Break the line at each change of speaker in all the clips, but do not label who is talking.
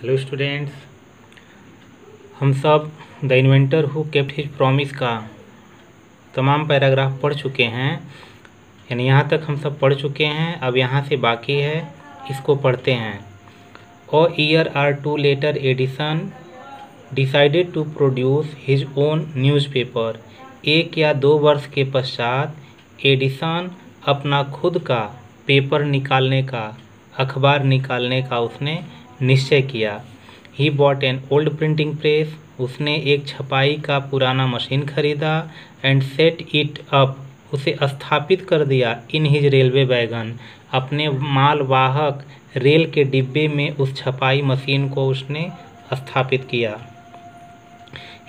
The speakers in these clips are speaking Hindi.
हेलो स्टूडेंट्स, हम सब the inventor who kept his promise का तमाम पैराग्राफ पढ़ चुके हैं। यानी यहाँ तक हम सब पढ़ चुके हैं। अब यहाँ से बाकी है, इसको पढ़ते हैं। A year or two later Edison decided to produce his own newspaper. 1 या 2 वर्ष के पश्चात एडिसन अपना खुद का पेपर निकालने का, अखबार निकालने का उसने निश्चय किया। He bought an old printing press. उसने एक छपाई का पुराना मशीन खरीदा। And set it up. उसे स्थापित कर दिया इन हिज रेलवे वैगन। अपने मालवाहक रेल के डिब्बे में उस छपाई मशीन को उसने स्थापित किया।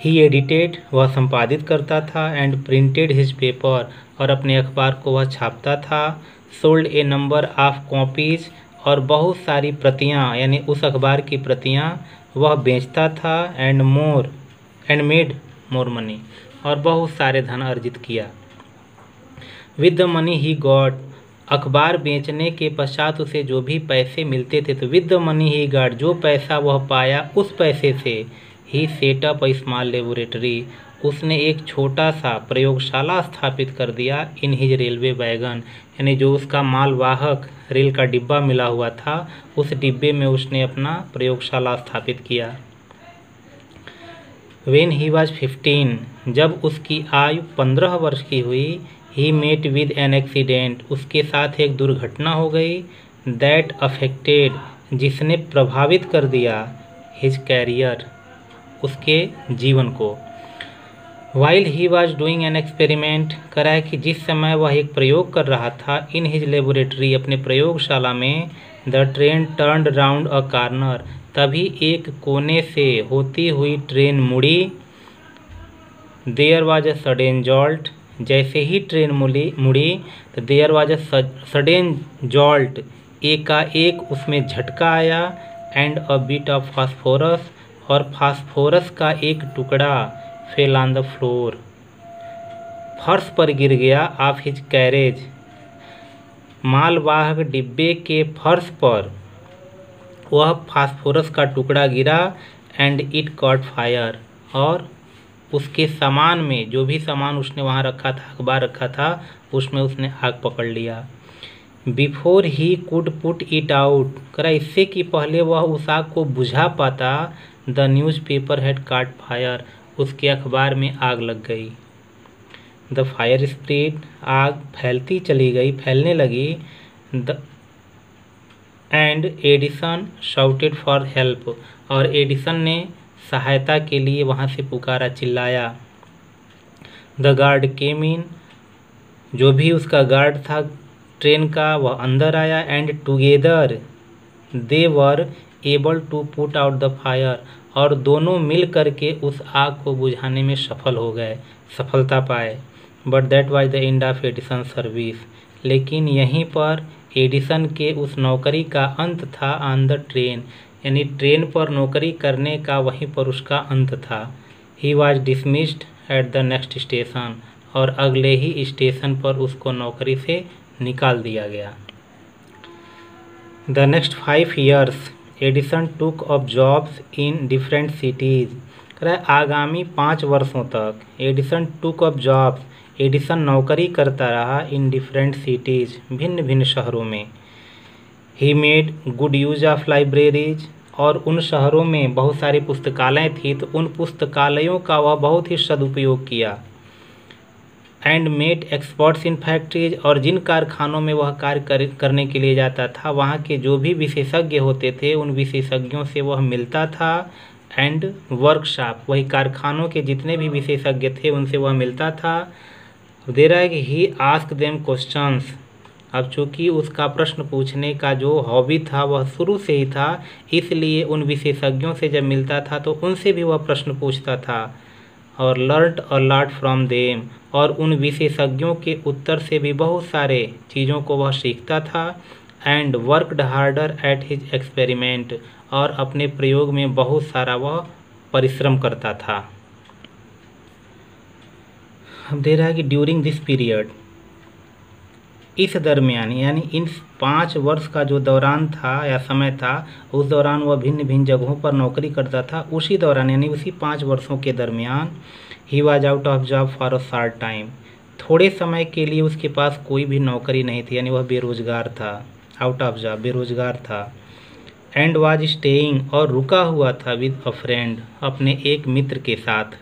ही एडिटेड, वह संपादित करता था। एंड प्रिंटेड हिज पेपर, और अपने अखबार को वह छापता था। Sold A number of copies, और बहुत सारी प्रतियां, यानी उस अखबार की प्रतियां वह बेचता था। एंड मेड मोर मनी, और बहुत सारे धन अर्जित किया। With the money he got, अखबार बेचने के पश्चात उसे जो भी पैसे मिलते थे, तो with the money he got, जो पैसा वह पाया उस पैसे से ही set up a small laboratory, उसने एक छोटा सा प्रयोगशाला स्थापित कर दिया। इन हिज रेलवे वैगन, यानी जो उसका मालवाहक रेल का डिब्बा मिला हुआ था, उस डिब्बे में उसने अपना प्रयोगशाला स्थापित किया। When he was 15, जब उसकी आयु 15 वर्ष की हुई, he met with an accident, उसके साथ एक दुर्घटना हो गई। That affected, जिसने प्रभावित कर दिया his career, उसके जीवन को। While he was doing an experiment, करा है कि जिस समय वह एक प्रयोग कर रहा था, in his laboratory, अपने प्रयोगशाला में, the train turned round a corner, तभी एक कोने से होती हुई ट्रेन मुड़ी। There was a sudden jolt, जैसे ही ट्रेन मुड़ी तो there was a sudden jolt, एकाएक उसमें झटका आया। And a bit of phosphorus, और फास्फोरस का एक टुकड़ा फेल ऑन द फ्लोर, फर्श पर गिर गया। ऑफ हिज कैरेज, मालवाहक डिब्बे के फर्श पर वह फास्फोरस का टुकड़ा गिरा। एंड इट कॉट फायर, और उसके सामान में, जो भी सामान उसने वहाँ रखा था, अखबार रखा था, उसमें उसने आग पकड़ लिया। Before he could put it out, करा इससे कि पहले वह उस आग को बुझा पाता, the news paper had cot fire, उसके अखबार में आग लग गई। द फायर स्प्रेड, आग फैलती चली गई, फैलने लगी। And Edison shouted for help, और एडिसन ने सहायता के लिए वहाँ से पुकारा, चिल्लाया। द गार्ड केम इन, जो भी उसका गार्ड था ट्रेन का, वह अंदर आया। And together they were able to put out the fire, और दोनों मिल करके उस आग को बुझाने में सफल हो गए, सफलता पाए। But that was the end of Edison service, लेकिन यहीं पर एडिसन के उस नौकरी का अंत था। ऑन द ट्रेन, यानी ट्रेन पर नौकरी करने का वहीं पर उसका अंत था। He was dismissed at the next station, और अगले ही स्टेशन पर उसको नौकरी से निकाल दिया गया। The next 5 years Edison took up jobs in different cities, आगामी 5 वर्षों तक Edison took up jobs, Edison नौकरी करता रहा। इन डिफरेंट सिटीज़, भिन्न भिन्न शहरों में। He made good use of libraries, और उन शहरों में बहुत सारी पुस्तकालय थी, तो उन पुस्तकालयों का वह बहुत ही सदुपयोग किया। And made experts in factories, और जिन कारखानों में वह कार्य करने के लिए जाता था, वहाँ के जो भी विशेषज्ञ होते थे, उन विशेषज्ञों से वह मिलता था। एंड वर्कशॉप, वही कारखानों के जितने भी विशेषज्ञ थे उनसे वह मिलता था। दे रहा है कि ही आस्क देम क्वेश्चंस, अब चूँकि उसका प्रश्न पूछने का जो हॉबी था वह शुरू से ही था, इसलिए उन विशेषज्ञों से जब मिलता था तो उनसे भी वह प्रश्न पूछता था। और learned a lot from them, और उन विशेषज्ञों के उत्तर से भी बहुत सारे चीज़ों को वह सीखता था। And worked harder at his experiment, और अपने प्रयोग में बहुत सारा वह परिश्रम करता था। अब दे रहा है कि ड्यूरिंग दिस पीरियड, इस दरमियान यानी इन 5 वर्ष का जो दौरान था या समय था, उस दौरान वह भिन्न भिन्न जगहों पर नौकरी करता था। उसी दौरान यानी उसी 5 वर्षों के दरमियान he was out of job for a short time, थोड़े समय के लिए उसके पास कोई भी नौकरी नहीं थी, यानी वह बेरोजगार था, आउट ऑफ जॉब बेरोजगार था। एंड वाज स्टेइंग और रुका हुआ था विद अ फ्रेंड, अपने एक मित्र के साथ।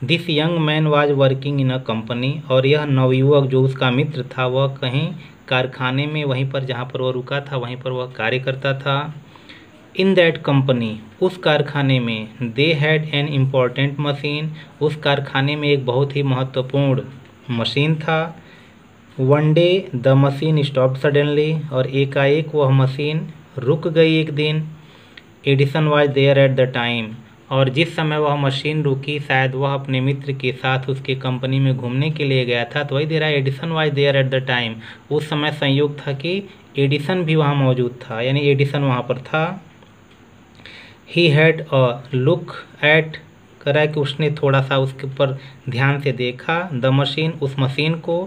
This young man was working in a company, और यह नवयुवक जो उसका मित्र था वह कहीं कारखाने में, वहीं पर जहाँ पर वह रुका था वहीं पर वह कार्य करता था। इन दैट कंपनी, उस कारखाने में, they had an important machine, उस कारखाने में एक बहुत ही महत्वपूर्ण मशीन था। One day the machine stopped suddenly, और एकाएक वह मशीन रुक गई एक दिन। Edison was there at the time, और जिस समय वह मशीन रुकी शायद वह अपने मित्र के साथ उसके कंपनी में घूमने के लिए गया था। तो वही दे रहा है Edison was there at the time, उस समय संयोग था कि एडिसन भी वहाँ मौजूद था, यानी एडिसन वहाँ पर था। He had a look at, करा कि उसने थोड़ा सा उसके ऊपर ध्यान से देखा, द मशीन, उस मशीन को,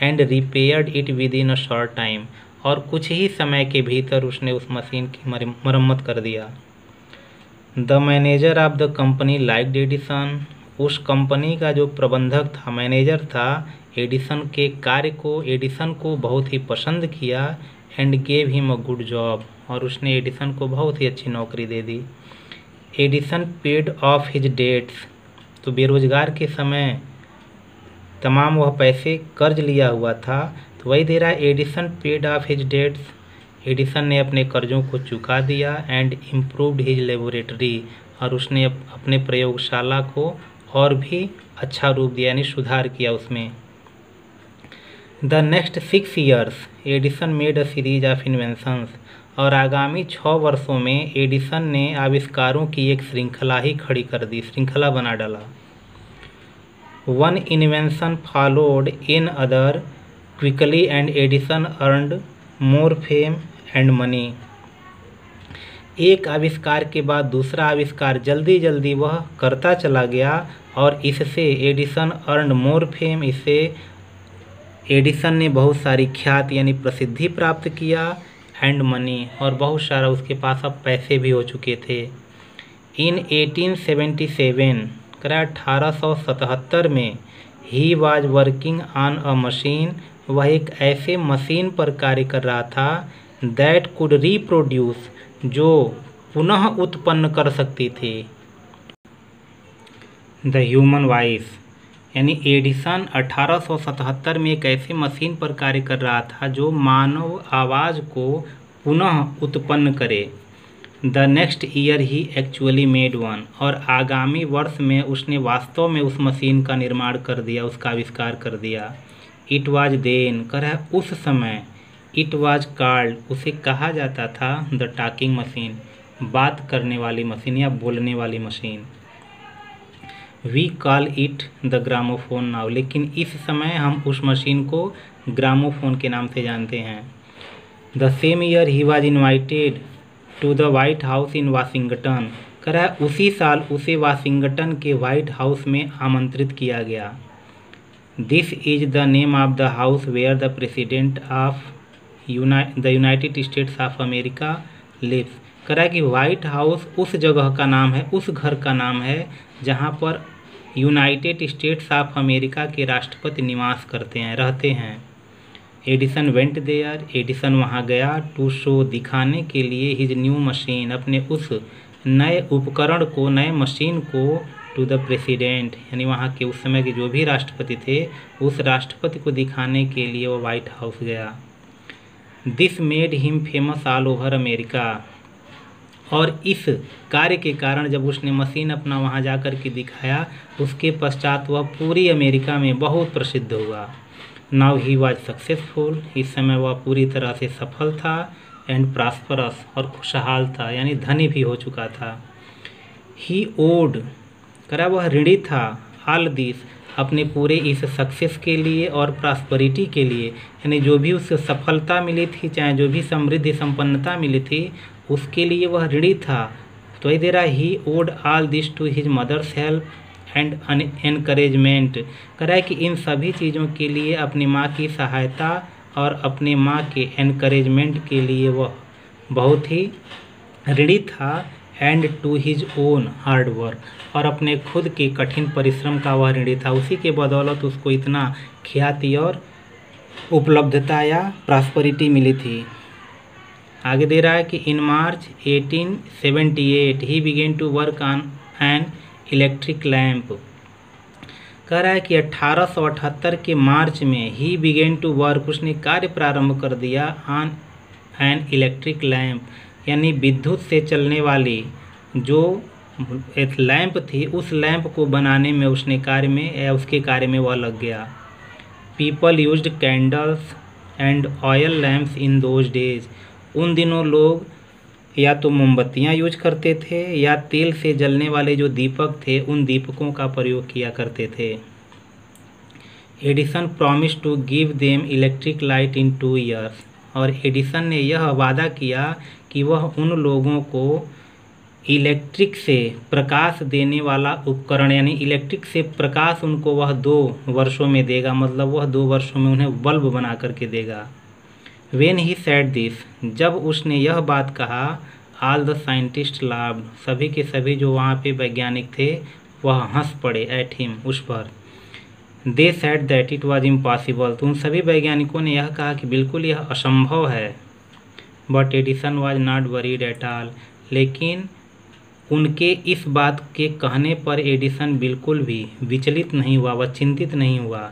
and repaired it with in a short time, और कुछ ही समय के भीतर उसने उस मशीन की मरम्मत कर दिया। The manager of the company liked Edison, उस कंपनी का जो प्रबंधक था, मैनेजर था, एडिसन के कार्य को, एडिसन को बहुत ही पसंद किया। And gave him a good job, और उसने एडिसन को बहुत ही अच्छी नौकरी दे दी। Edison paid off his debts, तो बेरोजगार के समय तमाम वह पैसे कर्ज लिया हुआ था। तो वही दे रहा है Edison paid off his debts, Edison ने अपने कर्जों को चुका दिया। एंड इम्प्रूव्ड हिज लेबोरेटरी, और उसने अपने प्रयोगशाला को और भी अच्छा रूप दिया, यानी सुधार किया उसमें। The next 6 years Edison made a series of inventions, और आगामी 6 वर्षों में एडिसन ने आविष्कारों की एक श्रृंखला ही खड़ी कर दी, श्रृंखला बना डाला। One invention followed in other quickly, and Edison earned more fame and money, एक आविष्कार के बाद दूसरा आविष्कार जल्दी जल्दी वह करता चला गया, और इससे एडिसन अर्नड मोर फेम, इससे एडिसन ने बहुत सारी ख्याति यानी प्रसिद्धि प्राप्त किया। एंड मनी, और बहुत सारा उसके पास अब पैसे भी हो चुके थे। इन 1877, 1877 में, he was working on a machine, वह एक ऐसे मशीन पर कार्य कर रहा था, दैट कुड रिप्रोड्यूस, जो पुनः उत्पन्न कर सकती थी, द ह्यूमन वॉइस, यानी एडिसन 1877 में एक ऐसे मशीन पर कार्य कर रहा था जो मानव आवाज़ को पुनः उत्पन्न करे। The next year he actually made one, और आगामी वर्ष में उसने वास्तव में उस मशीन का निर्माण कर दिया, उसका आविष्कार कर दिया। इट वाज देन, कर है उस समय, इट वाज कॉल्ड, उसे कहा जाता था, द टॉकिंग मशीन, बात करने वाली मशीन या बोलने वाली machine. We call it the gramophone now, लेकिन इस समय हम उस मशीन को ग्रामोफोन के नाम से जानते हैं। The same year he was invited to the White House in Washington, कह रहा है उसी साल उसे वाशिंगटन के वाइट हाउस में आमंत्रित किया गया। This is the name of the house where the president of the United States of America lives, कह रहा है कि वाइट हाउस उस जगह का नाम है, उस घर का नाम है जहाँ पर यूनाइटेड स्टेट्स ऑफ अमेरिका के राष्ट्रपति निवास करते हैं, रहते हैं। एडिसन वेंट देयर, एडिसन वहाँ गया, टू शो, दिखाने के लिए, हिज न्यू मशीन, अपने उस नए उपकरण को, नए मशीन को, टू द प्रेसिडेंट, यानी वहाँ के उस समय के जो भी राष्ट्रपति थे उस राष्ट्रपति को दिखाने के लिए वो वाइट हाउस गया। This made him famous all over America, और इस कार्य के कारण जब उसने मशीन अपना वहाँ जाकर के दिखाया उसके पश्चात वह पूरी अमेरिका में बहुत प्रसिद्ध हुआ। नाउ ही वाज सक्सेसफुल, इस समय वह पूरी तरह से सफल था। एंड प्रॉस्परस, और खुशहाल था, यानी धनी भी हो चुका था। ही ओड, करा वह ऋणी था, ऑल दिस, अपने पूरे इस सक्सेस के लिए और प्रॉस्परिटी के लिए, यानी जो भी उसे सफलता मिली थी, चाहे जो भी समृद्धि संपन्नता मिली थी, उसके लिए वह ऋणी था। तो ये दे रहा he owed all this to his mother's help and encouragement. कह रहा है कि इन सभी चीज़ों के लिए अपनी माँ की सहायता और अपने माँ के एनकरेजमेंट के लिए वह बहुत ही ऋणी था। And to his own hard work, और अपने खुद के कठिन परिश्रम का वह ऋणी था। उसी के बदौलत उसको इतना ख्याति और उपलब्धता या प्रॉस्पेरिटी मिली थी। आगे दे रहा है कि in March 1878 he began to work on an electric lamp. कह रहा है कि 1878 के मार्च में ही बिगेन टू वर्क, उसने कार्य प्रारंभ कर दिया ऑन एन इलेक्ट्रिक लैम्प, यानी विद्युत से चलने वाली जो एक लैंप थी, उस लैंप को बनाने में उसके कार्य में वह लग गया। People used candles and oil lamps in those days. उन दिनों लोग या तो मोमबत्तियाँ यूज करते थे या तेल से जलने वाले जो दीपक थे उन दीपकों का प्रयोग किया करते थे। Edison promise to give them electric light in 2 years। और एडिसन ने यह वादा किया कि वह उन लोगों को इलेक्ट्रिक से प्रकाश देने वाला उपकरण, यानी इलेक्ट्रिक से प्रकाश उनको वह 2 वर्षों में देगा, मतलब वह 2 वर्षों में उन्हें बल्ब बना करके देगा। When he said this, जब उसने यह बात कहा, all the scientists laughed। सभी के सभी जो वहाँ पे वैज्ञानिक थे वह हंस पड़े at him, उस पर। They said that it was impossible। तो उन सभी वैज्ञानिकों ने यह कहा कि बिल्कुल यह असंभव है। But Edison was not worried at all। लेकिन उनके इस बात के कहने पर एडिसन बिल्कुल भी विचलित नहीं हुआ, वह चिंतित नहीं हुआ।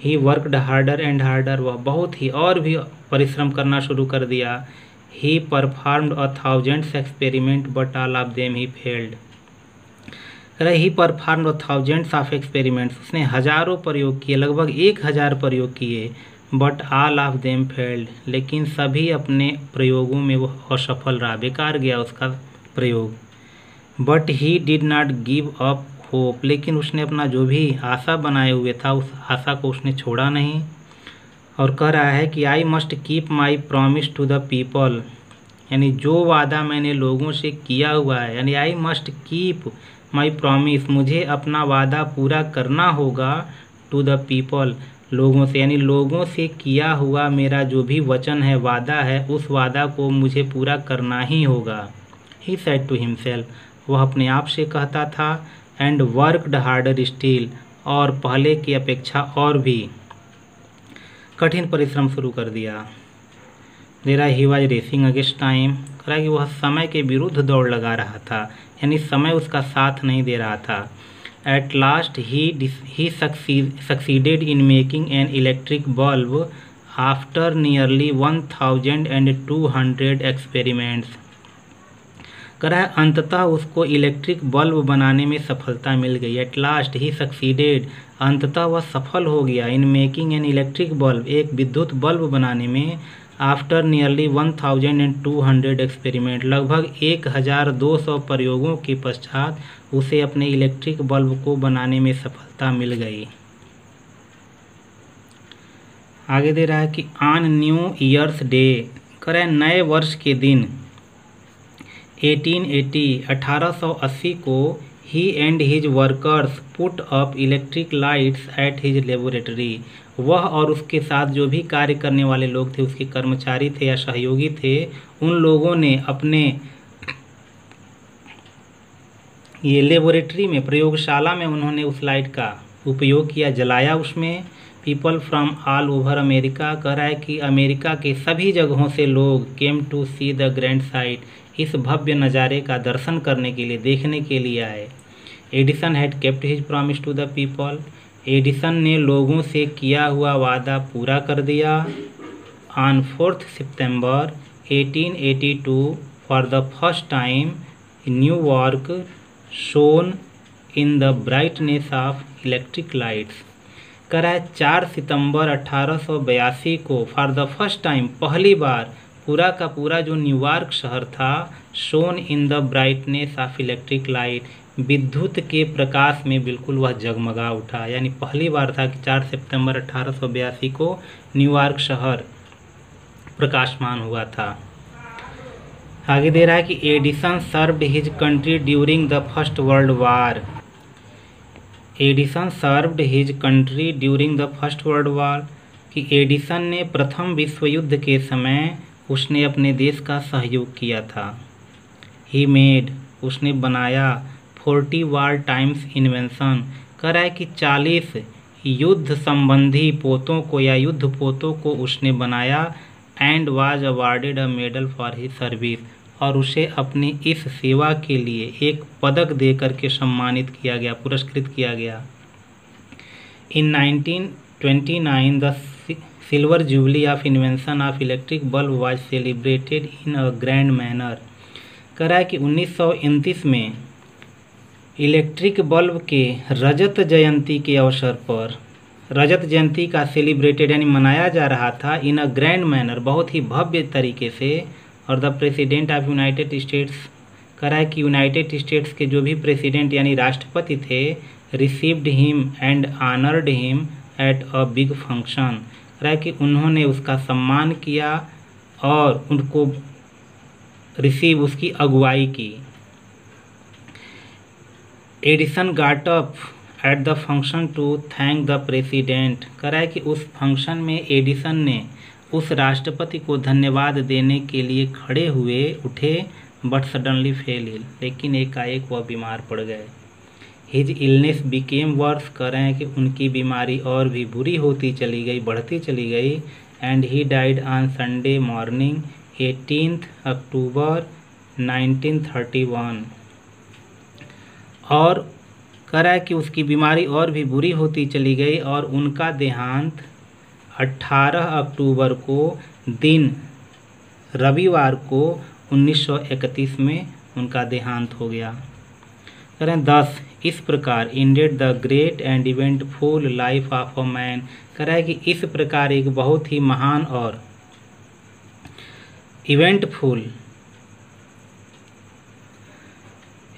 He worked harder and harder, वह बहुत ही और भी परिश्रम करना शुरू कर दिया। ही performed 1000 experiment but all of them he failed. He performed 1000 of experiments, उसने हजारों प्रयोग किए, लगभग 1000 प्रयोग किए। But all of them failed, लेकिन सभी अपने प्रयोगों में वह असफल रहा, बेकार गया उसका प्रयोग। But he did not give up hope, लेकिन उसने अपना जो भी आशा बनाए हुए था उस आशा को उसने छोड़ा नहीं। और कह रहा है कि I must keep my promise to the people, यानी जो वादा मैंने लोगों से किया हुआ है, यानी आई मस्ट कीप माई प्रॉमिस, मुझे अपना वादा पूरा करना होगा। टू द पीपल, लोगों से, यानी लोगों से किया हुआ मेरा जो भी वचन है, वादा है, उस वादा को मुझे पूरा करना ही होगा। ही सेड टू हिमसेल्फ, वह अपने आप से कहता था। एंड वर्कड हार्डर स्टिल, और पहले की अपेक्षा और भी कठिन परिश्रम शुरू कर दिया। दे रहा he was racing against time, कह रहा कि वह समय के विरुद्ध दौड़ लगा रहा था, यानी समय उसका साथ नहीं दे रहा था। At last he succeeded in making an electric bulb after nearly 1200 experiments. कह रहा है अंततः उसको इलेक्ट्रिक बल्ब बनाने में सफलता मिल गई। एट लास्ट ही सक्सीडेड, अंततः वह सफल हो गया। In making an electric bulb, एक विद्युत बल्ब बनाने में। आफ्टर नियरली 1200 एक्सपेरिमेंट, लगभग 1200 प्रयोगों के पश्चात उसे अपने इलेक्ट्रिक बल्ब को बनाने में सफलता मिल गई। आगे दे रहा है कि ऑन न्यू ईयर्स डे, कह रहा है नए वर्ष के दिन 1880 को he and his workers put up electric lights at his laboratory. वह और उसके साथ जो भी कार्य करने वाले लोग थे, उसके कर्मचारी थे या सहयोगी थे, उन लोगों ने अपने ये लेबोरेटरी में, प्रयोगशाला में उन्होंने उस लाइट का उपयोग किया, जलाया उसमें। People from all over America, कह रहा है कि अमेरिका के सभी जगहों से लोग came to see the grand sight, इस भव्य नज़ारे का दर्शन करने के लिए, देखने के लिए आए। Edison had kept his promise to the people, Edison ने लोगों से किया हुआ वादा पूरा कर दिया। ऑन 4 सितंबर 1882 for the first time New York shone in the brightness of electric lights. कह रहा है 4 सितंबर 1882 को फॉर द फर्स्ट टाइम, पहली बार, पूरा का पूरा जो न्यूयॉर्क शहर था, shown in the brightness of electric light, विद्युत के प्रकाश में बिल्कुल वह जगमगा उठा। यानी पहली बार था कि 4 सितंबर 1882 को न्यूयॉर्क शहर प्रकाशमान हुआ था। आगे दे रहा है कि Edison served his country during the first world war. Edison served his country during the first world war, कि एडिसन ने प्रथम विश्व युद्ध के समय उसने अपने देश का सहयोग किया था। ही मेड, उसने बनाया 40 वार टाइम्स इन्वेंशन, कह रहा है कि 40 युद्ध संबंधी पोतों को या युद्ध पोतों को उसने बनाया। And was awarded a medal for his service, और उसे अपनी इस सेवा के लिए एक पदक देकर के सम्मानित किया गया, पुरस्कृत किया गया। इन 1929 the silver jubilee of invention of electric bulb was celebrated in a grand manner, कह रहा है कि 1929 में इलेक्ट्रिक बल्ब के रजत जयंती के अवसर पर, रजत जयंती का सेलिब्रेटेड यानी मनाया जा रहा था इन अ ग्रैंड मैनर, बहुत ही भव्य तरीके से। और the president of United states, कह रहा है कि यूनाइटेड स्टेट्स के जो भी प्रेसिडेंट यानी राष्ट्रपति थे, received him and honoured him at a big function, कह रहा है कि उन्होंने उसका सम्मान किया और उनको रिसीव, उसकी अगुवाई की। Edison got up at the function to thank the president, कह रहा है कि उस फंक्शन में एडिसन ने उस राष्ट्रपति को धन्यवाद देने के लिए खड़े हुए, उठे, बट सडनली फेल इल, लेकिन एकाएक वह बीमार पड़ गए। हिज इलनेस बिकेम वर्स, कह रहे हैं कि उनकी बीमारी और भी बुरी होती चली गई, बढ़ती चली गई। And he died on Sunday morning 18 अक्टूबर 1931, और कह रहा है कि उसकी बीमारी और भी बुरी होती चली गई और उनका देहांत 18 अक्टूबर को, दिन रविवार को 1931 में उनका देहांत हो गया। कह रहे हैं 10 इस प्रकार ended the great and eventful life of a man, कह रहा है कि इस प्रकार एक बहुत ही महान और इवेंटफुल,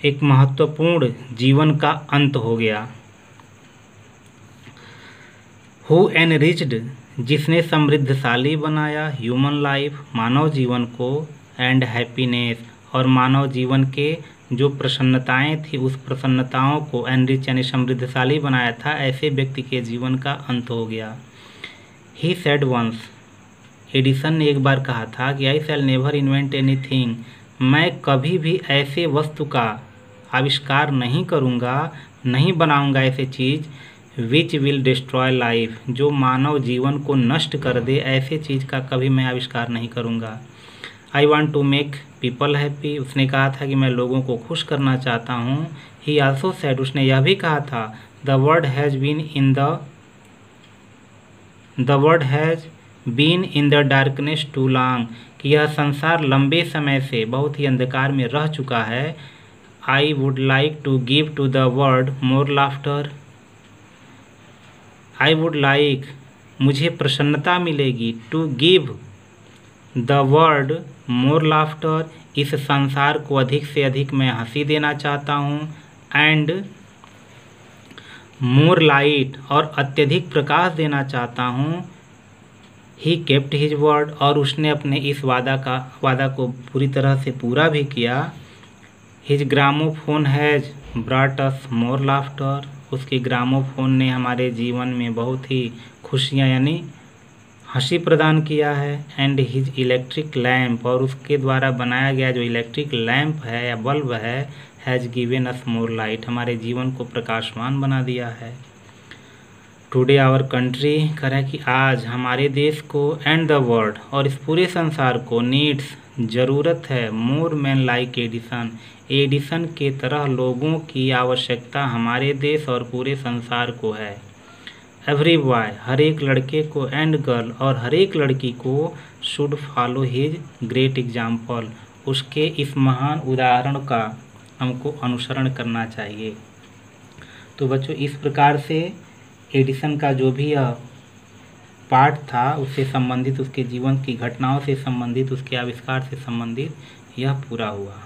एक महत्वपूर्ण जीवन का अंत हो गया। हु एनरिच्ड, जिसने समृद्धशाली बनाया, ह्यूमन लाइफ, मानव जीवन को, एंड हैप्पीनेस, और मानव जीवन के जो प्रसन्नताएं थी उस प्रसन्नताओं को एनरिच यानी समृद्धशाली बनाया था, ऐसे व्यक्ति के जीवन का अंत हो गया। ही सेड वंस, एडिसन ने एक बार कहा था कि आई शैल नेवर इन्वेंट एनीथिंग, मैं कभी भी ऐसे वस्तु का आविष्कार नहीं करूँगा, नहीं बनाऊँगा ऐसे चीज़, विच विल डिस्ट्रॉय लाइफ, जो मानव जीवन को नष्ट कर दे, ऐसे चीज़ का कभी मैं आविष्कार नहीं करूँगा। I want to make people happy, उसने कहा था कि मैं लोगों को खुश करना चाहता हूँ। ही आल्सो सेड, उसने यह भी कहा था, the world has been in the darkness too long, कि यह संसार लंबे समय से बहुत ही अंधकार में रह चुका है। I would like to give to the world more laughter, I would like, मुझे प्रसन्नता मिलेगी, to give the world more laughter, इस संसार को अधिक से अधिक मैं हंसी देना चाहता हूँ। एंड मोर लाइट, और अत्यधिक प्रकाश देना चाहता हूँ। ही केप्ट हिज वर्ड, और उसने अपने इस वादा को पूरी तरह से पूरा भी किया। His gramophone has brought us more laughter, उसके ग्रामोफोन ने हमारे जीवन में बहुत ही खुशियाँ यानी हंसी प्रदान किया है। एंड हिज इलेक्ट्रिक लैम्प, और उसके द्वारा बनाया गया जो इलेक्ट्रिक लैम्प है या बल्ब है, has given us more light, हमारे जीवन को प्रकाशमान बना दिया है। टुडे आवर कंट्री, कह रहा है कि आज हमारे देश को, एंड द वर्ल्ड, और इस पूरे संसार को, नीड्स, ज़रूरत है, more man like Edison, Edison के तरह लोगों की आवश्यकता हमारे देश और पूरे संसार को है। एवरी बॉय, हर एक लड़के को, एंड गर्ल, और हर एक लड़की को, should follow his great example, उसके इस महान उदाहरण का हमको अनुसरण करना चाहिए। तो बच्चों, इस प्रकार से एडिसन का जो भी पाठ था उससे संबंधित, उसके जीवन की घटनाओं से संबंधित, उसके आविष्कार से संबंधित यह पूरा हुआ।